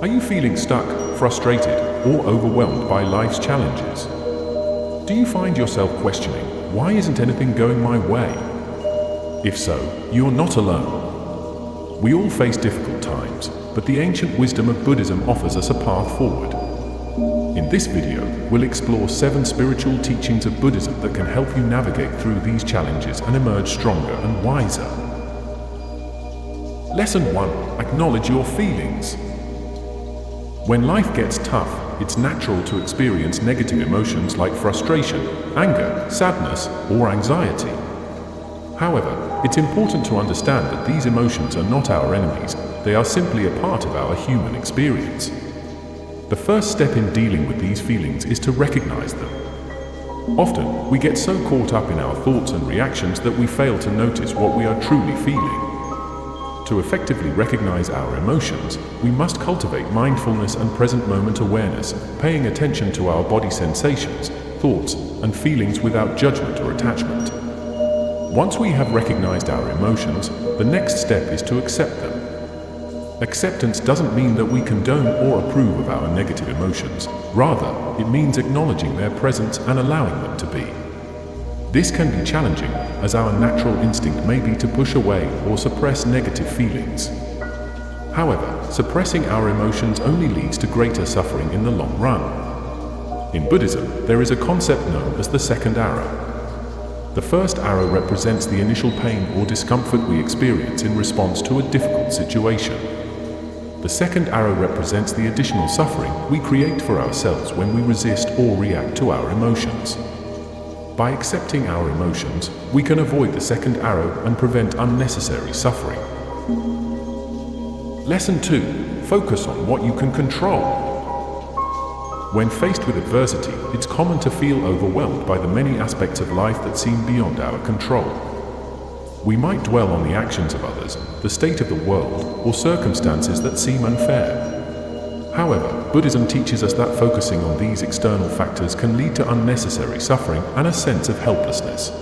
Are you feeling stuck, frustrated, or overwhelmed by life's challenges? Do you find yourself questioning, why isn't anything going my way? If so, you're not alone. We all face difficult times, but the ancient wisdom of Buddhism offers us a path forward. In this video, we'll explore 7 spiritual teachings of Buddhism that can help you navigate through these challenges and emerge stronger and wiser. Lesson 1. Acknowledge your feelings. When life gets tough, it's natural to experience negative emotions like frustration, anger, sadness, or anxiety. However, it's important to understand that these emotions are not our enemies, they are simply a part of our human experience. The first step in dealing with these feelings is to recognize them. Often, we get so caught up in our thoughts and reactions that we fail to notice what we are truly feeling. To effectively recognize our emotions, we must cultivate mindfulness and present moment awareness, paying attention to our body sensations, thoughts, and feelings without judgment or attachment. Once we have recognized our emotions, the next step is to accept them. Acceptance doesn't mean that we condone or approve of our negative emotions. Rather, it means acknowledging their presence and allowing them to be. This can be challenging, as our natural instinct may be to push away or suppress negative feelings. However, suppressing our emotions only leads to greater suffering in the long run. In Buddhism, there is a concept known as the second arrow. The first arrow represents the initial pain or discomfort we experience in response to a difficult situation. The second arrow represents the additional suffering we create for ourselves when we resist or react to our emotions. By accepting our emotions, we can avoid the second arrow and prevent unnecessary suffering. Lesson 2. Focus on what you can control. When faced with adversity, it's common to feel overwhelmed by the many aspects of life that seem beyond our control. We might dwell on the actions of others, the state of the world, or circumstances that seem unfair. However, Buddhism teaches us that focusing on these external factors can lead to unnecessary suffering and a sense of helplessness.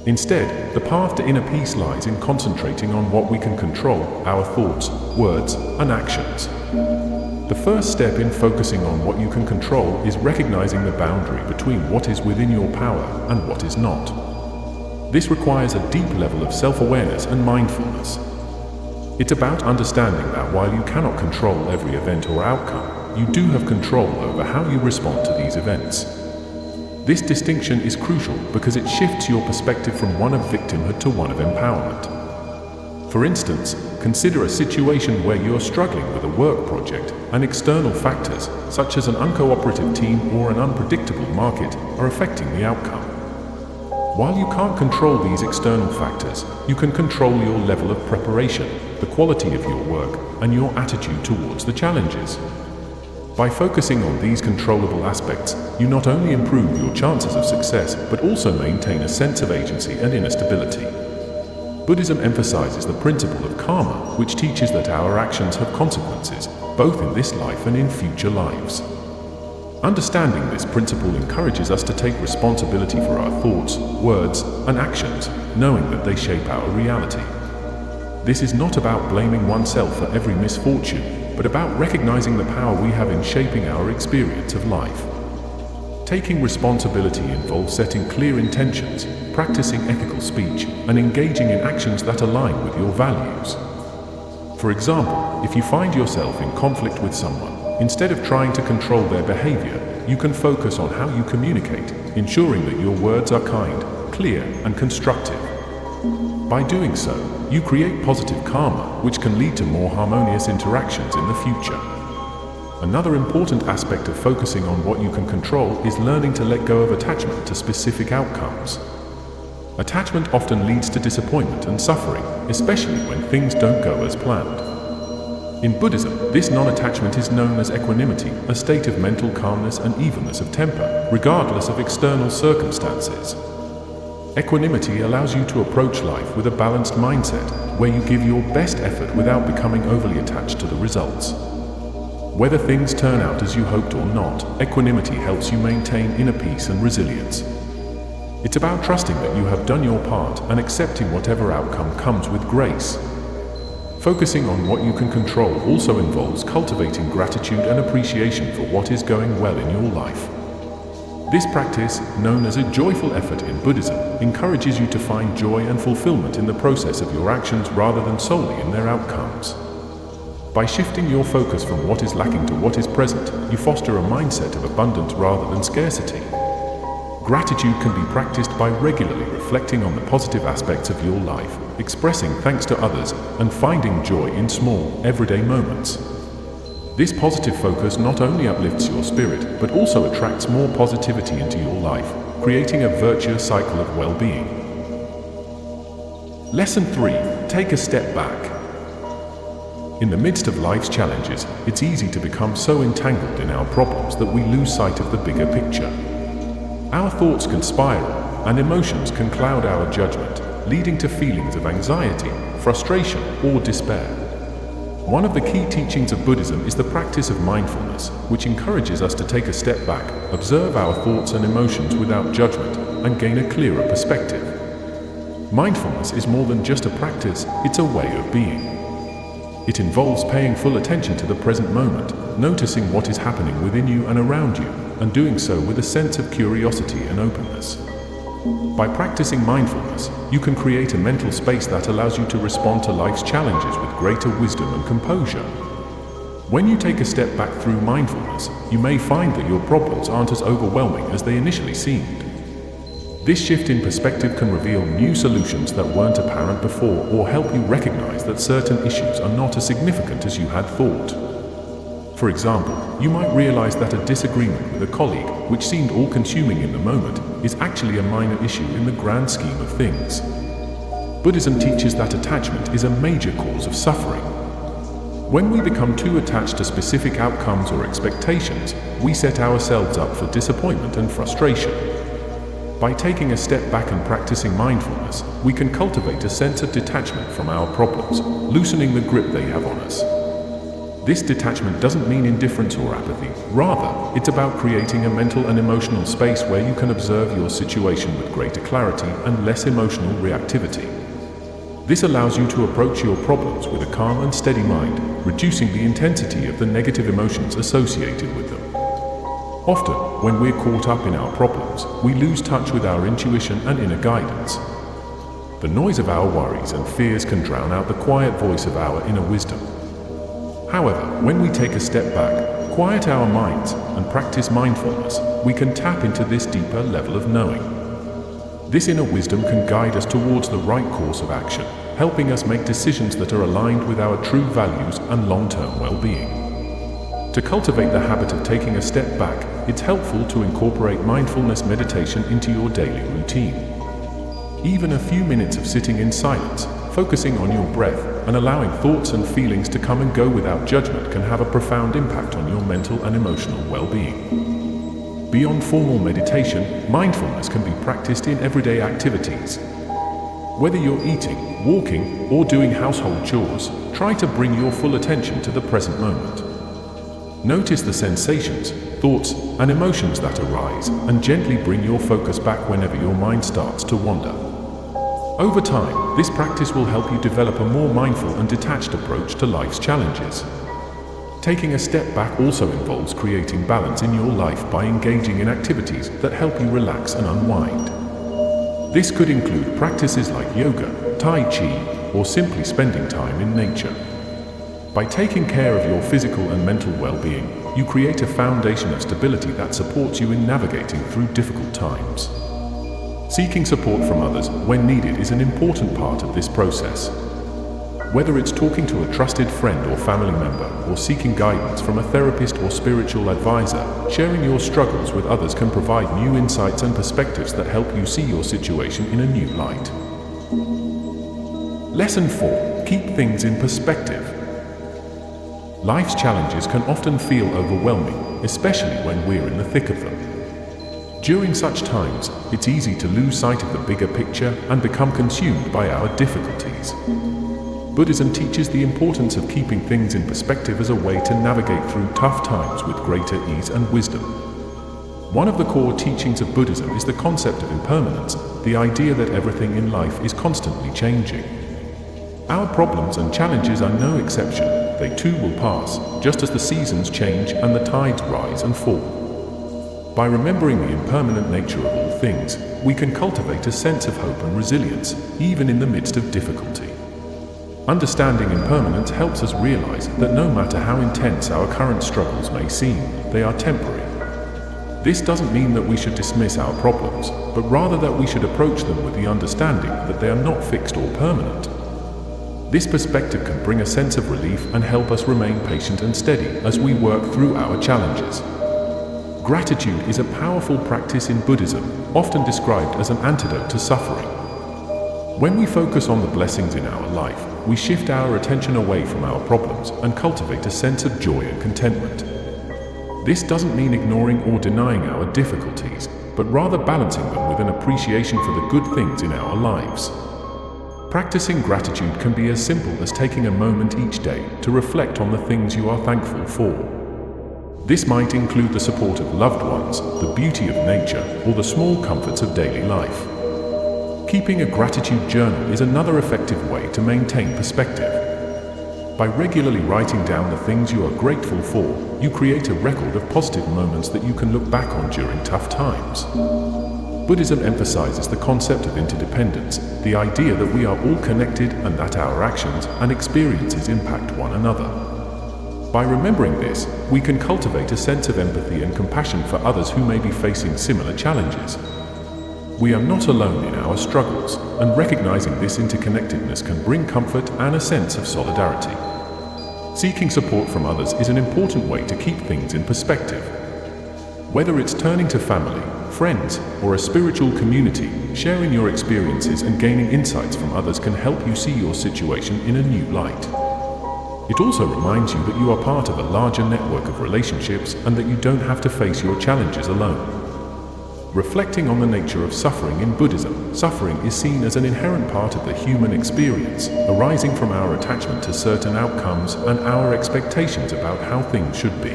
Instead, the path to inner peace lies in concentrating on what we can control, our thoughts, words, and actions. The first step in focusing on what you can control is recognizing the boundary between what is within your power and what is not. This requires a deep level of self-awareness and mindfulness. It's about understanding that while you cannot control every event or outcome, you do have control over how you respond to these events. This distinction is crucial because it shifts your perspective from one of victimhood to one of empowerment. For instance, consider a situation where you're struggling with a work project and external factors, such as an uncooperative team or an unpredictable market, are affecting the outcome. While you can't control these external factors, you can control your level of preparation, the quality of your work, and your attitude towards the challenges. By focusing on these controllable aspects, you not only improve your chances of success, but also maintain a sense of agency and inner stability. Buddhism emphasizes the principle of karma, which teaches that our actions have consequences, both in this life and in future lives. Understanding this principle encourages us to take responsibility for our thoughts, words, and actions, knowing that they shape our reality. This is not about blaming oneself for every misfortune, but about recognizing the power we have in shaping our experience of life. Taking responsibility involves setting clear intentions, practicing ethical speech, and engaging in actions that align with your values. For example, if you find yourself in conflict with someone, instead of trying to control their behavior, you can focus on how you communicate, ensuring that your words are kind, clear, and constructive. By doing so, you create positive karma, which can lead to more harmonious interactions in the future. Another important aspect of focusing on what you can control is learning to let go of attachment to specific outcomes. Attachment often leads to disappointment and suffering, especially when things don't go as planned. In Buddhism, this non-attachment is known as equanimity, a state of mental calmness and evenness of temper, regardless of external circumstances. Equanimity allows you to approach life with a balanced mindset, where you give your best effort without becoming overly attached to the results. Whether things turn out as you hoped or not, equanimity helps you maintain inner peace and resilience. It's about trusting that you have done your part and accepting whatever outcome comes with grace. Focusing on what you can control also involves cultivating gratitude and appreciation for what is going well in your life. This practice, known as a joyful effort in Buddhism, encourages you to find joy and fulfillment in the process of your actions rather than solely in their outcomes. By shifting your focus from what is lacking to what is present, you foster a mindset of abundance rather than scarcity. Gratitude can be practiced by regularly reflecting on the positive aspects of your life, expressing thanks to others, and finding joy in small, everyday moments. This positive focus not only uplifts your spirit, but also attracts more positivity into your life, creating a virtuous cycle of well-being. Lesson 3. Take a step back. In the midst of life's challenges, it's easy to become so entangled in our problems that we lose sight of the bigger picture. Our thoughts can spiral, and emotions can cloud our judgment, leading to feelings of anxiety, frustration, or despair. One of the key teachings of Buddhism is the practice of mindfulness, which encourages us to take a step back, observe our thoughts and emotions without judgment, and gain a clearer perspective. Mindfulness is more than just a practice, it's a way of being. It involves paying full attention to the present moment, noticing what is happening within you and around you, and doing so with a sense of curiosity and openness. By practicing mindfulness, you can create a mental space that allows you to respond to life's challenges with greater wisdom and composure. When you take a step back through mindfulness, you may find that your problems aren't as overwhelming as they initially seemed. This shift in perspective can reveal new solutions that weren't apparent before, or help you recognize that certain issues are not as significant as you had thought. For example, you might realize that a disagreement with a colleague, which seemed all-consuming in the moment, is actually a minor issue in the grand scheme of things. Buddhism teaches that attachment is a major cause of suffering. When we become too attached to specific outcomes or expectations, we set ourselves up for disappointment and frustration. By taking a step back and practicing mindfulness, we can cultivate a sense of detachment from our problems, loosening the grip they have on us. This detachment doesn't mean indifference or apathy. Rather, it's about creating a mental and emotional space where you can observe your situation with greater clarity and less emotional reactivity. This allows you to approach your problems with a calm and steady mind, reducing the intensity of the negative emotions associated with them. Often, when we're caught up in our problems, we lose touch with our intuition and inner guidance. The noise of our worries and fears can drown out the quiet voice of our inner wisdom. However, when we take a step back, quiet our minds, and practice mindfulness, we can tap into this deeper level of knowing. This inner wisdom can guide us towards the right course of action, helping us make decisions that are aligned with our true values and long-term well-being. To cultivate the habit of taking a step back, it's helpful to incorporate mindfulness meditation into your daily routine. Even a few minutes of sitting in silence, focusing on your breath, and allowing thoughts and feelings to come and go without judgment can have a profound impact on your mental and emotional well-being. Beyond formal meditation, mindfulness can be practiced in everyday activities. Whether you're eating, walking, or doing household chores, try to bring your full attention to the present moment. Notice the sensations, thoughts, and emotions that arise, and gently bring your focus back whenever your mind starts to wander. Over time, this practice will help you develop a more mindful and detached approach to life's challenges. Taking a step back also involves creating balance in your life by engaging in activities that help you relax and unwind. This could include practices like yoga, tai chi, or simply spending time in nature. By taking care of your physical and mental well-being, you create a foundation of stability that supports you in navigating through difficult times. Seeking support from others when needed is an important part of this process. Whether it's talking to a trusted friend or family member, or seeking guidance from a therapist or spiritual advisor, sharing your struggles with others can provide new insights and perspectives that help you see your situation in a new light. Lesson 4. Keep things in perspective. Life's challenges can often feel overwhelming, especially when we're in the thick of them. During such times, it's easy to lose sight of the bigger picture and become consumed by our difficulties. Buddhism teaches the importance of keeping things in perspective as a way to navigate through tough times with greater ease and wisdom. One of the core teachings of Buddhism is the concept of impermanence, the idea that everything in life is constantly changing. Our problems and challenges are no exception. They too will pass, just as the seasons change and the tides rise and fall. By remembering the impermanent nature of all things, we can cultivate a sense of hope and resilience, even in the midst of difficulty. Understanding impermanence helps us realize that no matter how intense our current struggles may seem, they are temporary. This doesn't mean that we should dismiss our problems, but rather that we should approach them with the understanding that they are not fixed or permanent. This perspective can bring a sense of relief and help us remain patient and steady as we work through our challenges. Gratitude is a powerful practice in Buddhism, often described as an antidote to suffering. When we focus on the blessings in our life, we shift our attention away from our problems and cultivate a sense of joy and contentment. This doesn't mean ignoring or denying our difficulties, but rather balancing them with an appreciation for the good things in our lives. Practicing gratitude can be as simple as taking a moment each day to reflect on the things you are thankful for. This might include the support of loved ones, the beauty of nature, or the small comforts of daily life. Keeping a gratitude journal is another effective way to maintain perspective. By regularly writing down the things you are grateful for, you create a record of positive moments that you can look back on during tough times. Buddhism emphasizes the concept of interdependence, the idea that we are all connected and that our actions and experiences impact one another. By remembering this, we can cultivate a sense of empathy and compassion for others who may be facing similar challenges. We are not alone in our struggles, and recognizing this interconnectedness can bring comfort and a sense of solidarity. Seeking support from others is an important way to keep things in perspective. Whether it's turning to family, friends, or a spiritual community, sharing your experiences and gaining insights from others can help you see your situation in a new light. It also reminds you that you are part of a larger network of relationships and that you don't have to face your challenges alone. Reflecting on the nature of suffering in Buddhism, suffering is seen as an inherent part of the human experience, arising from our attachment to certain outcomes and our expectations about how things should be.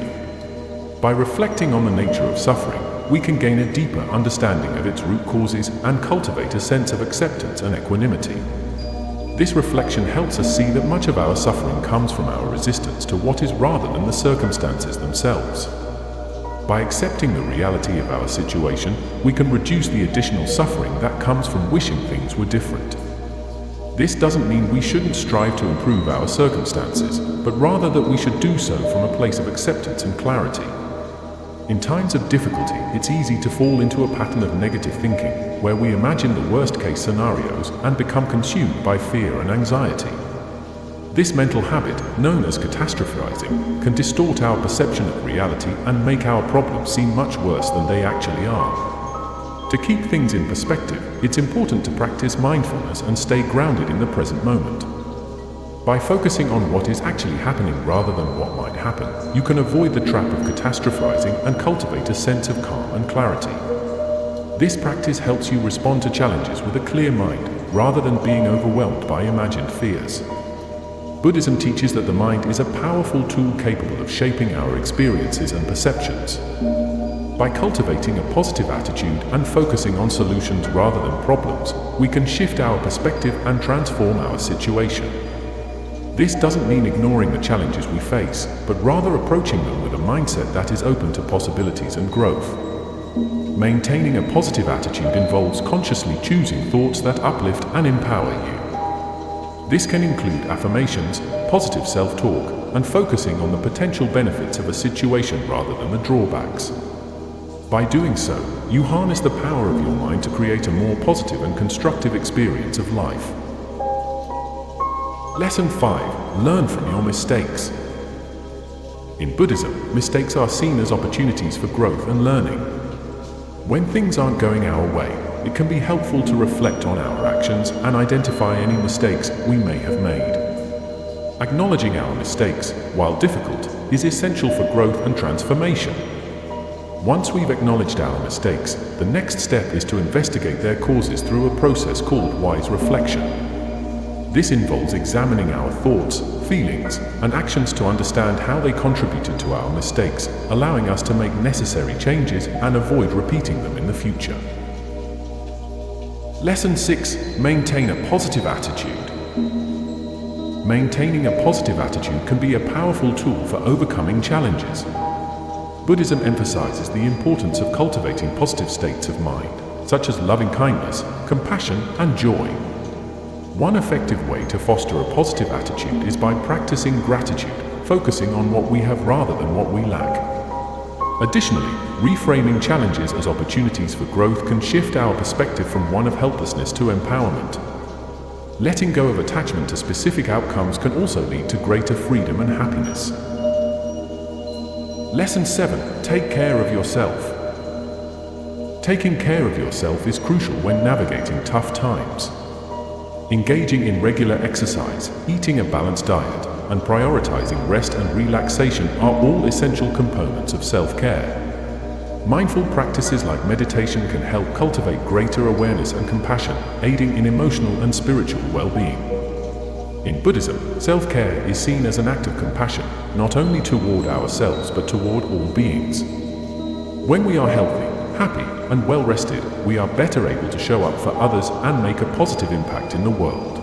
By reflecting on the nature of suffering, we can gain a deeper understanding of its root causes and cultivate a sense of acceptance and equanimity. This reflection helps us see that much of our suffering comes from our resistance to what is rather than the circumstances themselves. By accepting the reality of our situation, we can reduce the additional suffering that comes from wishing things were different. This doesn't mean we shouldn't strive to improve our circumstances, but rather that we should do so from a place of acceptance and clarity. In times of difficulty, it's easy to fall into a pattern of negative thinking, where we imagine the worst-case scenarios and become consumed by fear and anxiety. This mental habit, known as catastrophizing, can distort our perception of reality and make our problems seem much worse than they actually are. To keep things in perspective, it's important to practice mindfulness and stay grounded in the present moment. By focusing on what is actually happening rather than what might happen, you can avoid the trap of catastrophizing and cultivate a sense of calm and clarity. This practice helps you respond to challenges with a clear mind, rather than being overwhelmed by imagined fears. Buddhism teaches that the mind is a powerful tool capable of shaping our experiences and perceptions. By cultivating a positive attitude and focusing on solutions rather than problems, we can shift our perspective and transform our situation. This doesn't mean ignoring the challenges we face, but rather approaching them with a mindset that is open to possibilities and growth. Maintaining a positive attitude involves consciously choosing thoughts that uplift and empower you. This can include affirmations, positive self-talk, and focusing on the potential benefits of a situation rather than the drawbacks. By doing so, you harness the power of your mind to create a more positive and constructive experience of life. Lesson 5. Learn from your mistakes. In Buddhism, mistakes are seen as opportunities for growth and learning. When things aren't going our way, it can be helpful to reflect on our actions and identify any mistakes we may have made. Acknowledging our mistakes, while difficult, is essential for growth and transformation. Once we've acknowledged our mistakes, the next step is to investigate their causes through a process called wise reflection. This involves examining our thoughts, feelings, and actions to understand how they contributed to our mistakes, allowing us to make necessary changes and avoid repeating them in the future. Lesson 6. Maintain a positive attitude. Maintaining a positive attitude can be a powerful tool for overcoming challenges. Buddhism emphasizes the importance of cultivating positive states of mind, such as loving kindness, compassion, and joy. One effective way to foster a positive attitude is by practicing gratitude, focusing on what we have rather than what we lack. Additionally, reframing challenges as opportunities for growth can shift our perspective from one of helplessness to empowerment. Letting go of attachment to specific outcomes can also lead to greater freedom and happiness. Lesson 7. Take care of yourself. Taking care of yourself is crucial when navigating tough times. Engaging in regular exercise, eating a balanced diet, and prioritizing rest and relaxation are all essential components of self-care. Mindful practices like meditation can help cultivate greater awareness and compassion, aiding in emotional and spiritual well-being. In Buddhism, self-care is seen as an act of compassion, not only toward ourselves but toward all beings. When we are healthy, happy, and well-rested, we are better able to show up for others and make a positive impact in the world.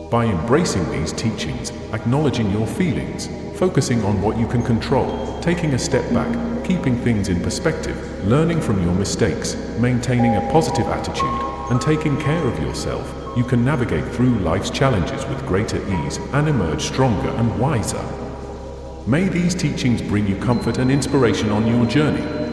By embracing these teachings, acknowledging your feelings, focusing on what you can control, taking a step back, keeping things in perspective, learning from your mistakes, maintaining a positive attitude, and taking care of yourself, you can navigate through life's challenges with greater ease and emerge stronger and wiser. May these teachings bring you comfort and inspiration on your journey.